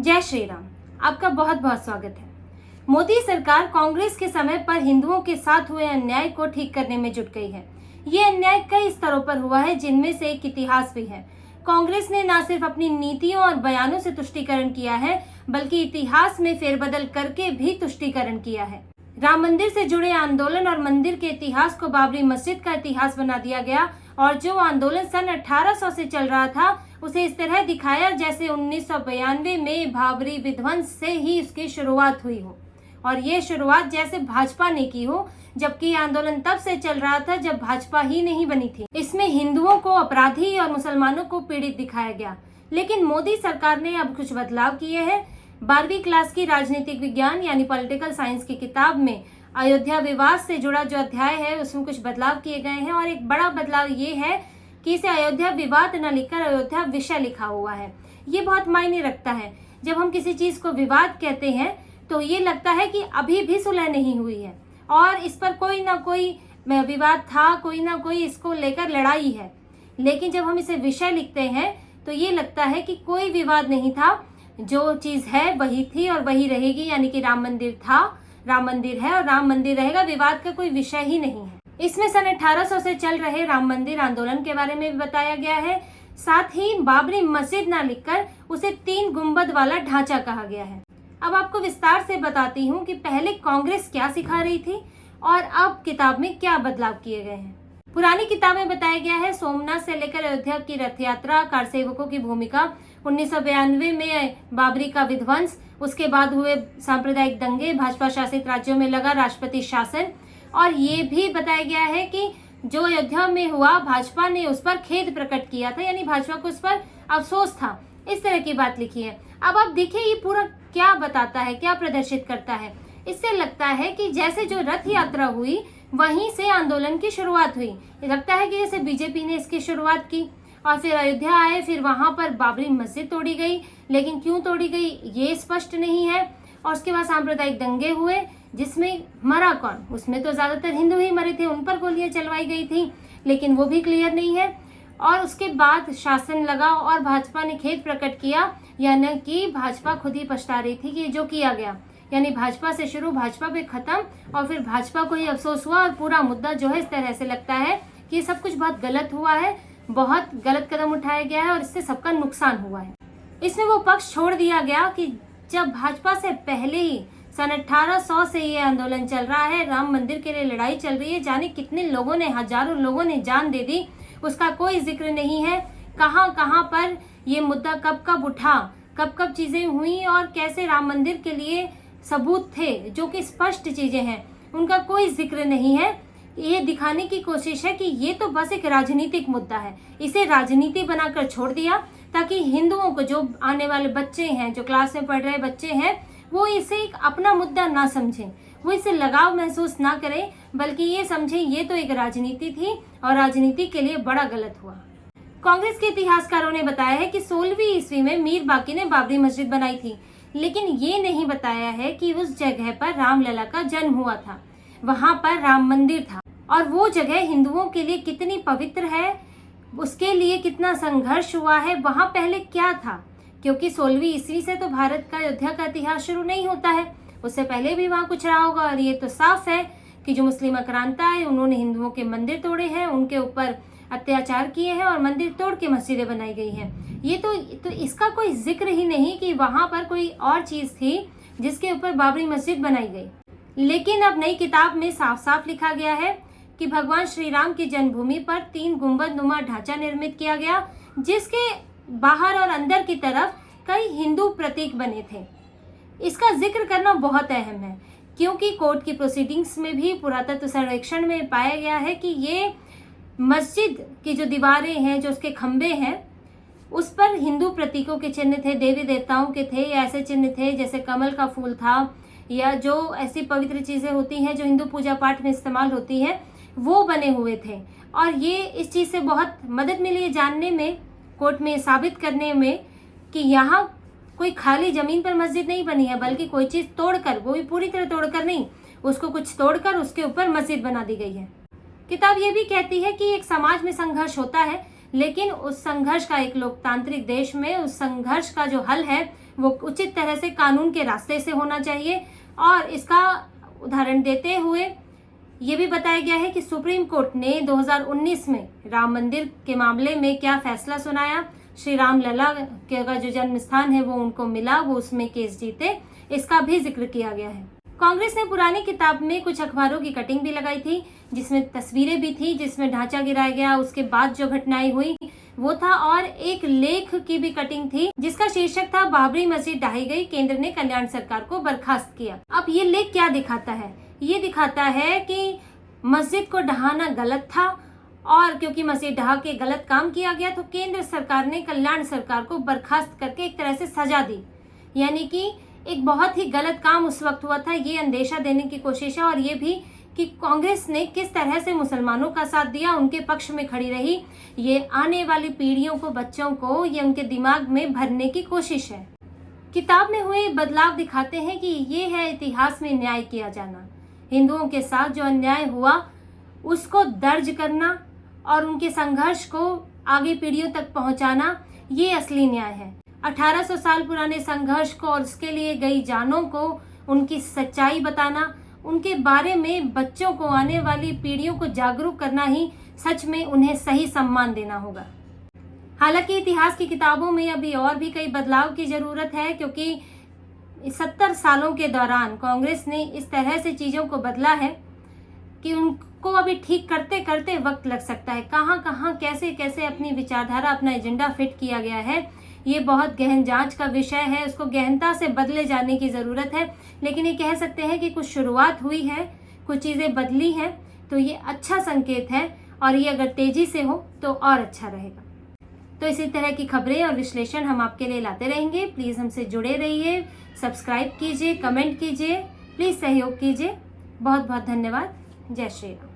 जय श्री राम। आपका बहुत बहुत स्वागत है। मोदी सरकार कांग्रेस के समय पर हिंदुओं के साथ हुए अन्याय को ठीक करने में जुट गई है। ये अन्याय कई स्तरों पर हुआ है, जिनमें से एक इतिहास भी है। कांग्रेस ने न सिर्फ अपनी नीतियों और बयानों से तुष्टीकरण किया है, बल्कि इतिहास में फेरबदल करके भी तुष्टीकरण किया है। राम मंदिर से जुड़े आंदोलन और मंदिर के इतिहास को बाबरी मस्जिद का इतिहास बना दिया गया और जो आंदोलन सन 1800 से चल रहा था उसे इस तरह दिखाया जैसे 1992 में बाबरी विध्वंस से ही इसकी शुरुआत हुई हो, और ये शुरुआत जैसे भाजपा ने की हो, जबकि आंदोलन तब से चल रहा था जब भाजपा ही नहीं बनी थी। इसमें हिंदुओं को अपराधी और मुसलमानों को पीड़ित दिखाया गया। लेकिन मोदी सरकार ने अब कुछ बदलाव किए हैं। 12वीं क्लास की राजनीतिक विज्ञान यानी पॉलिटिकल साइंस की किताब में अयोध्या विवाद से जुड़ा जो अध्याय है उसमें कुछ बदलाव किए गए हैं, और एक बड़ा बदलाव ये है कि इसे अयोध्या विवाद न लिखकर अयोध्या विषय लिखा हुआ है। ये बहुत मायने रखता है। जब हम किसी चीज को विवाद कहते हैं तो ये लगता है कि अभी भी सुलह नहीं हुई है और इस पर कोई ना कोई विवाद था, कोई ना कोई इसको लेकर लड़ाई है। लेकिन जब हम इसे विषय लिखते हैं तो ये लगता है कि कोई विवाद नहीं था, जो चीज है वही थी और वही रहेगी। यानी कि राम मंदिर था, राम मंदिर है और राम मंदिर रहेगा। विवाद का कोई विषय ही नहीं है। इसमें सन 1800 से चल रहे राम मंदिर आंदोलन के बारे में भी बताया गया है। साथ ही बाबरी मस्जिद ना लिखकर उसे 3 गुंबद वाला ढांचा कहा गया है। अब आपको विस्तार से बताती हूँ कि पहले कांग्रेस क्या सिखा रही थी और अब किताब में क्या बदलाव किए गए हैं। पुरानी किताब में बताया गया है सोमनाथ से लेकर अयोध्या की रथ यात्रा, कार सेवकों की भूमिका, 1992 में बाबरी का विध्वंस, उसके बाद हुए सांप्रदायिक दंगे, भाजपा शासित राज्यों में लगा राष्ट्रपति शासन, और ये भी बताया गया है कि जो अयोध्या में हुआ भाजपा ने उस पर खेद प्रकट किया था, यानी भाजपा को उस पर अफसोस था। इस तरह की बात लिखी है। अब आप देखिए ये पूरा क्या बताता है, क्या प्रदर्शित करता है। इससे लगता है कि जैसे जो रथ यात्रा हुई वहीं से आंदोलन की शुरुआत हुई। लगता है कि जैसे बीजेपी ने इसकी शुरुआत की और फिर अयोध्या आए, फिर वहां पर बाबरी मस्जिद तोड़ी गई, लेकिन क्यों तोड़ी गई ये स्पष्ट नहीं है। और उसके बाद सांप्रदायिक दंगे हुए, जिसमें मरा कौन, उसमें तो ज्यादातर हिंदू ही मरे थे, उन पर गोलियां चलवाई गई थी, लेकिन वो भी क्लियर नहीं है। और उसके बाद शासन लगा और भाजपा ने खेद प्रकट किया, यानी कि भाजपा खुद ही पछता रही थी कि जो किया गया, यानी भाजपा से शुरू, भाजपा पे खत्म, और फिर भाजपा को ही अफसोस हुआ। और पूरा मुद्दा जो है इस तरह से लगता है कि सब कुछ बहुत गलत हुआ है, बहुत गलत कदम उठाया गया है और इससे सबका नुकसान हुआ है। इसमें वो पक्ष छोड़ दिया गया कि जब भाजपा से पहले ही सन 1800 से ये आंदोलन चल रहा है, राम मंदिर के लिए लड़ाई चल रही है, जाने कितने लोगों ने, हजारों लोगों ने जान दे दी, उसका कोई जिक्र नहीं है। कहां कहां पर ये मुद्दा कब कब उठा, कब कब चीजें हुई और कैसे राम मंदिर के लिए सबूत थे जो कि स्पष्ट चीजें हैं, उनका कोई जिक्र नहीं है। ये दिखाने की कोशिश है कि ये तो बस एक राजनीतिक मुद्दा है, इसे राजनीति बनाकर छोड़ दिया ताकि हिंदुओं को, जो आने वाले बच्चे हैं, जो क्लास में पढ़ रहे बच्चे हैं, वो इसे एक अपना मुद्दा ना समझें, वो इसे लगाव महसूस ना करें, बल्कि ये समझें ये तो एक राजनीति थी और राजनीति के लिए बड़ा गलत हुआ। कांग्रेस के इतिहासकारों ने बताया है कि 16वीं ईस्वी में मीर बाकी ने बाबरी मस्जिद बनाई थी, लेकिन ये नहीं बताया है कि उस जगह पर रामलला का जन्म हुआ था, वहां पर राम मंदिर था, और वो जगह हिंदुओं के लिए कितनी पवित्र है, उसके लिए कितना संघर्ष हुआ है, वहां पहले क्या था। क्योंकि 16वीं ईस्वी से तो भारत का अयोध्या का इतिहास शुरू नहीं होता है, उससे पहले भी वहां कुछ रहा होगा। और ये तो साफ है कि जो मुस्लिम आक्रांता है उन्होंने हिंदुओं के मंदिर तोड़े हैं, उनके ऊपर अत्याचार किए हैं और मंदिर तोड़ के मस्जिदें बनाई गई हैं। ये तो इसका कोई जिक्र ही नहीं कि वहां पर कोई और चीज थी जिसके ऊपर बाबरी मस्जिद बनाई गई। लेकिन अब नई किताब में साफ साफ लिखा गया है कि भगवान श्री राम की जन्मभूमि पर 3 गुंबद नुमा ढांचा निर्मित किया गया, जिसके बाहर और अंदर की तरफ कई हिंदू प्रतीक बने थे। इसका जिक्र करना बहुत अहम है क्योंकि कोर्ट की प्रोसीडिंग्स में भी पुरातत्व सर्वेक्षण में पाया गया है कि ये मस्जिद की जो दीवारें हैं, जो उसके खंबे हैं, उस पर हिंदू प्रतीकों के चिन्ह थे, देवी देवताओं के थे, या ऐसे चिन्ह थे जैसे कमल का फूल था, या जो ऐसी पवित्र चीजें होती हैं जो हिंदू पूजा पाठ में इस्तेमाल होती हैं, वो बने हुए थे। और ये इस चीज से बहुत मदद मिली जानने में, कोर्ट में साबित करने में, कि यहाँ कोई खाली जमीन पर मस्जिद नहीं बनी है, बल्कि कोई चीज तोड़कर, वो भी पूरी तरह तोड़कर नहीं, उसको कुछ तोड़कर उसके ऊपर मस्जिद बना दी गई है। किताब ये भी कहती है कि एक समाज में संघर्ष होता है लेकिन उस संघर्ष का, एक लोकतांत्रिक देश में उस संघर्ष का जो हल है वो उचित तरह से कानून के रास्ते से होना चाहिए। और इसका उदाहरण देते हुए ये भी बताया गया है कि सुप्रीम कोर्ट ने 2019 में राम मंदिर के मामले में क्या फैसला सुनाया। श्री राम लला का जो जन्म स्थान है वो उनको मिला, वो उसमें केस जीते, इसका भी जिक्र किया गया है। कांग्रेस ने पुरानी किताब में कुछ अखबारों की कटिंग भी लगाई थी, जिसमें तस्वीरें भी थी, जिसमें ढांचा गिराया गया, उसके बाद जो घटनाएं हुई वो था, और एक लेख की भी कटिंग थी जिसका शीर्षक था बाबरी मस्जिद ढाई गई, केंद्र ने कल्याण सरकार को बर्खास्त किया। अब ये लेख क्या दिखाता है? ये दिखाता है कि मस्जिद को ढहाना गलत था, और क्योंकि मस्जिद ढहा के गलत काम किया गया तो केंद्र सरकार ने कल्याण सरकार को बर्खास्त करके एक तरह से सजा दी। यानी कि एक बहुत ही गलत काम उस वक्त हुआ था, ये अंदेशा देने की कोशिश है। और ये भी कि कांग्रेस ने किस तरह से मुसलमानों का साथ दिया, उनके पक्ष में खड़ी रही, ये आने वाली पीढ़ियों को, बच्चों को, ये उनके दिमाग में भरने की कोशिश है। किताब में हुए बदलाव दिखाते हैं कि ये है इतिहास में न्याय किया जाना। हिंदुओं के साथ जो अन्याय हुआ उसको दर्ज करना और उनके संघर्ष को आगे पीढ़ियों तक पहुंचाना, ये असली न्याय है। 1800 साल पुराने संघर्ष को और उसके लिए गई जानों को, उनकी सच्चाई बताना, उनके बारे में बच्चों को, आने वाली पीढ़ियों को जागरूक करना ही सच में उन्हें सही सम्मान देना होगा। हालांकि इतिहास की किताबों में अभी और भी कई बदलाव की जरूरत है, क्योंकि 70 सालों के दौरान कांग्रेस ने इस तरह से चीजों को बदला है कि उनको अभी ठीक करते करते वक्त लग सकता है। कहाँ कहाँ कैसे कैसे अपनी विचारधारा, अपना एजेंडा फिट किया गया है, ये बहुत गहन जांच का विषय है। उसको गहनता से बदले जाने की ज़रूरत है। लेकिन ये कह सकते हैं कि कुछ शुरुआत हुई है, कुछ चीज़ें बदली हैं, तो ये अच्छा संकेत है, और ये अगर तेज़ी से हो तो और अच्छा रहेगा। तो इसी तरह की खबरें और विश्लेषण हम आपके लिए लाते रहेंगे। प्लीज़ हमसे जुड़े रहिए, सब्सक्राइब कीजिए, कमेंट कीजिए, प्लीज़ सहयोग कीजिए। बहुत बहुत धन्यवाद। जय श्री राम।